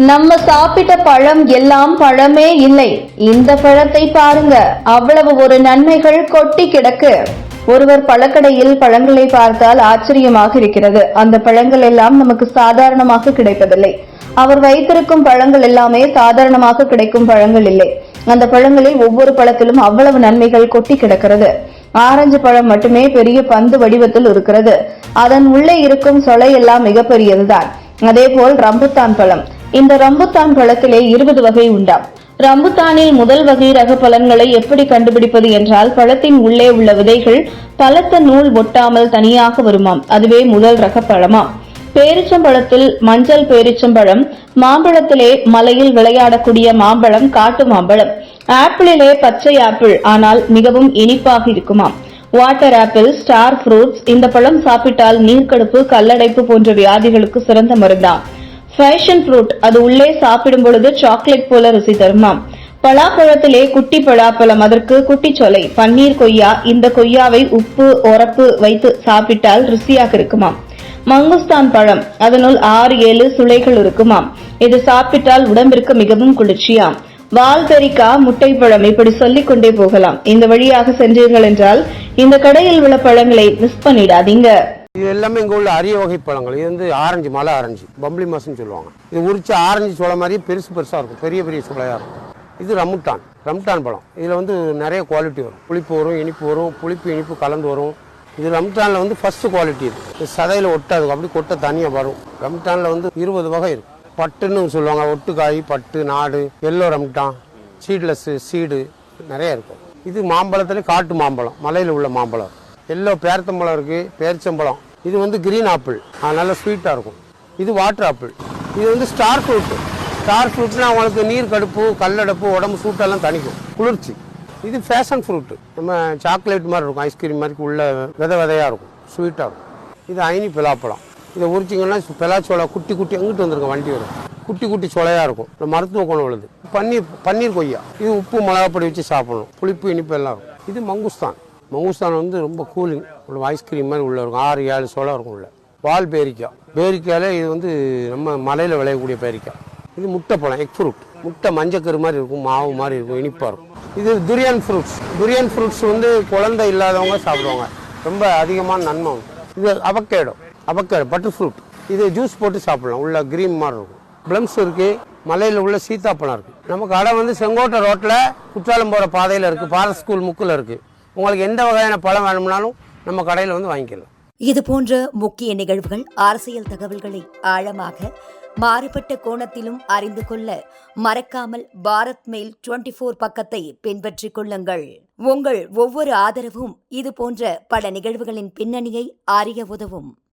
நம்ம சாப்பிட்ட பழம் எல்லாம் பழமே இல்லை. இந்த பழத்தை பாருங்க, அவ்வளவு ஒரு நன்மைகள் கொட்டி கிடக்கு. ஒருவர் பழக்கடையில் பழங்களை பார்த்தால் ஆச்சரியமாக இருக்கிறது. அந்த பழங்கள் எல்லாம் நமக்கு சாதாரணமாக கிடைப்பதில்லை. அவர் வைத்திருக்கும் பழங்கள் எல்லாமே சாதாரணமாக கிடைக்கும் பழங்கள் இல்லை. அந்த பழங்களில் ஒவ்வொரு பழத்திலும் அவ்வளவு நன்மைகள் கொட்டி கிடக்கிறது. ஆரஞ்சு பழம் மட்டுமே பெரிய பந்து வடிவத்தில் இருக்கிறது. அதன் உள்ளே இருக்கும் சொலை எல்லாம் மிகப்பெரியதுதான். அதேபோல் ரம்புத்தான் பழம். இந்த ரம்புத்தான் பழத்திலே 20 வகை உண்டாம். ரம்புத்தானில் முதல் வகை ரக பலன்களை எப்படி கண்டுபிடிப்பது என்றால், பழத்தின் உள்ளே உள்ள விதைகள் பலத்த நூல் ஒட்டாமல் தனியாக வருமாம். அதுவே முதல் ரக பழமாம். பேரிச்சம்பழத்தில் மஞ்சள் பேரிச்சம்பழம், மாம்பழத்திலே மலையில் விளையாடக்கூடிய மாம்பழம் காட்டு மாம்பழம், ஆப்பிளிலே பச்சை ஆப்பிள், ஆனால் மிகவும் இனிப்பாக இருக்குமாம். Water apple, star fruits. இந்த பழம் சாப்பிட்டால் நீர்க்கடுப்பு, கல்லடைப்பு போன்ற வியாதிகளுக்கு சிறந்த மருந்தாம். ஃபேஷன் ஃப்ரூட், அது உள்ளே சாப்பிடும் பொழுது சாக்லேட் போல ருசி தருமாம். பலாப்பழத்திலே குட்டி பலாப்பழம், அதற்கு குட்டி சொலை. பன்னீர் கொய்யா, இந்த கொய்யாவை உப்பு ஒரப்பு வைத்து சாப்பிட்டால் ருசியாக இருக்குமாம். மங்குஸ்தான் பழம், அதனுள் 6-7 சுளைகள் இருக்குமாம். இது சாப்பிட்டால் உடம்பிற்கு மிகவும் குளிர்ச்சியாம். வால்பெரிக்கா, முட்டை பழம், இப்படி சொல்லிக் கொண்டே போகலாம். இந்த வழியாக சென்றீர்கள் என்றால் இந்த கடையில் உள்ள பழங்களை மிஸ் பண்ணிடாதீங்க. இது எல்லாமே இங்கே உள்ள அரிய வகை பழங்கள். இது வந்து ஆரஞ்சு, மலை ஆரஞ்சு, பம்பளி மாசம்னு சொல்லுவாங்க. இது உரிச்ச ஆரஞ்சு சோளை மாதிரி பெருசாக இருக்கும், பெரிய பெரிய சோளையாக இருக்கும். இது ரம்டான் பழம். இதில் வந்து நிறைய குவாலிட்டி வரும். புளிப்பு வரும், இனிப்பு வரும், புளிப்பு இனிப்பு கலந்து வரும். இது ரம்டானில் வந்து ஃபர்ஸ்ட் குவாலிட்டி. இது சதையில் ஒட்டாது, அப்படி கொட்டை தனியாக வரும். ரம்டானில் வந்து 20 வகை இருக்கு. பட்டுன்னு சொல்லுவாங்க, ஒட்டுக்காய், பட்டு, நாடு, எல்லோ ரம்டான், சீட்லெஸ், சீடு நிறைய இருக்கும். இது மாம்பழத்துல காட்டு மாம்பழம், மலையில் உள்ள மாம்பழம். எல்லோ பேரத்தம்பழம் இருக்குது, பேரிச்சம்பழம். இது வந்து கிரீன் ஆப்பிள், நல்ல ஸ்வீட்டாக இருக்கும். இது வாட்டர் ஆப்பிள். இது வந்து ஸ்டார் ஃப்ரூட்னா அவங்களுக்கு நீர் கடுப்பு, கல்லடப்பு, உடம்பு சூட்டெல்லாம் தணிக்கும், குளிர்ச்சி. இது ஃபேஷன் ஃப்ரூட்டு, நம்ம சாக்லேட் மாதிரி இருக்கும், ஐஸ்கிரீம் மாதிரி உள்ள விதையாக இருக்கும், ஸ்வீட்டாக இருக்கும். இது ஐனி பலாப்பழம். இதை உரிச்சிங்கன்னா பலாச்சோளை குட்டி எங்கிட்டு வந்துருங்க, வண்டி வரும், குட்டி சோளையாக இருக்கும், மருத்துவ குணம் உள்ளது. பன்னீர் கொய்யா, இது உப்பு மிளகாப்பொடி வச்சு சாப்பிடணும், புளிப்பு இனிப்பு எல்லாம் இருக்கும். இது மங்குஸ்தான் வந்து ரொம்ப கூலிங், உள்ள ஐஸ்கிரீம் மாதிரி உள்ள இருக்கும், 6-7 சோளம் இருக்கும் உள்ள. வால் பேரிக்காயில் இது வந்து நம்ம மலையில் விளையக்கூடிய பேரிக்காய். இது முட்டை பழம், எக் ஃப்ரூட். முட்டை மஞ்சக்கரு மாதிரி இருக்கும், மாவு மாதிரி இருக்கும், இனிப்பாக இருக்கும். இது துரியன் ஃப்ரூட்ஸ் வந்து குழந்தை இல்லாதவங்க சாப்பிடுவாங்க, ரொம்ப அதிகமான நன்மை. இது அவக்கேடோ பட்டர் ஃப்ரூட். இது ஜூஸ் போட்டு சாப்பிடலாம், உள்ள கிரீன் மாதிரி இருக்கும். பிளம்ஸ் இருக்குது, மலையில் உள்ள சீத்தாப்பழம் இருக்குது. நம்ம கடை வந்து செங்கோட்டை ரோட்டில் குற்றாலம் போகிற பாதையில் இருக்குது, பாரத் ஸ்கூல் முக்கில் இருக்குது. உங்களுக்கு எந்த வகையான பழம் வேணும்னாலும் நம்ம கடையில் வந்து வாங்கிக்கலாம். இது போன்ற முக்கிய நிகழ்வுகள், அரசியல் தகவல்களை ஆழமாக மாறுபட்ட கோணத்திலும் அறிந்து கொள்ள மறக்காமல் பாரத் மெயில் 24 பக்கத்தை பின்பற்றிக் கொள்ளுங்கள். உங்கள் ஒவ்வொரு ஆதரவும் இது போன்ற பல நிகழ்வுகளின் பின்னணியை அறிய உதவும்.